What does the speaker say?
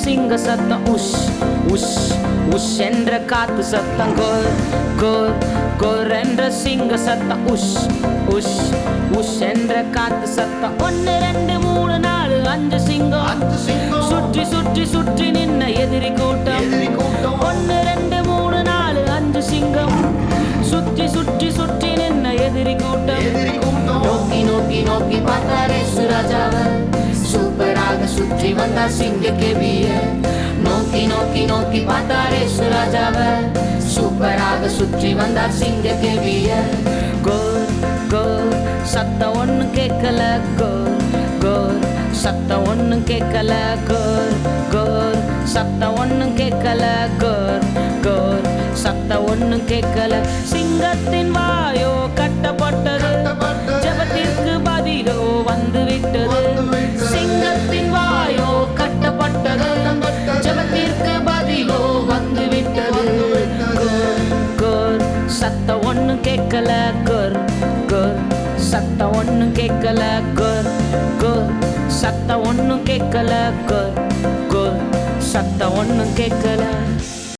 சிங்க சத்தம் உஷ் உஷ் உஷ் என்ற காத்து சத்தம் கோர் கோர் கோர் என்ற சிங்க சத்தம் உஷ் உஷ் உஷ் என்ற காத்து சத்தம் 1 2 3 4 5 சிங்கம் சுற்றி சுற்றி சுற்றி நின்ன எதிரி கூட்டம் 1 2 3 4 5 சிங்கம் சுற்றி சுற்றி சுற்றி நின்ன எதிரி கூட்டம் நோக்கி நோக்கி நோக்கி பார்த்தாரே சுராஜாவ சூப்பராக சுற்றி வந்தார் சிங்க கேவிய நோக்கி நோக்கி நோக்கி பார்த்தாரே சுராஜாவ சூப்பராக சுற்றி வந்தார் சிங்க கேவிய கோர் கோர் சத்தம் ஒண்ணு கேட்கல கோர் கோர் சத்தம் ஒண்ணு கேட்கல கோர் கோர் சத்தம் ஒண்ணு கேட்கல கோர் கோர் சத்தம் ஒண்ணு கேட்கல சிங்கத்தின் வாயோ கட்டப்பட்டது ஜெபத்திற்கு பதிலோ வந்து விட்டது சிங்கத்தின் வாயோ கட்டப்பட்டது ஜெபத்திற்கு பதிலோ வந்து விட்டது கோர் கோர் சத்தம் ஒண்ணு கேட்கல கோர் கோர் சத்தம் ஒண்ணு கேட்கல கோர் கோர் சத்தம் ஒண்ணு கேட்கல கோர் கோர் சத்தம் ஒண்ணு கேட்கல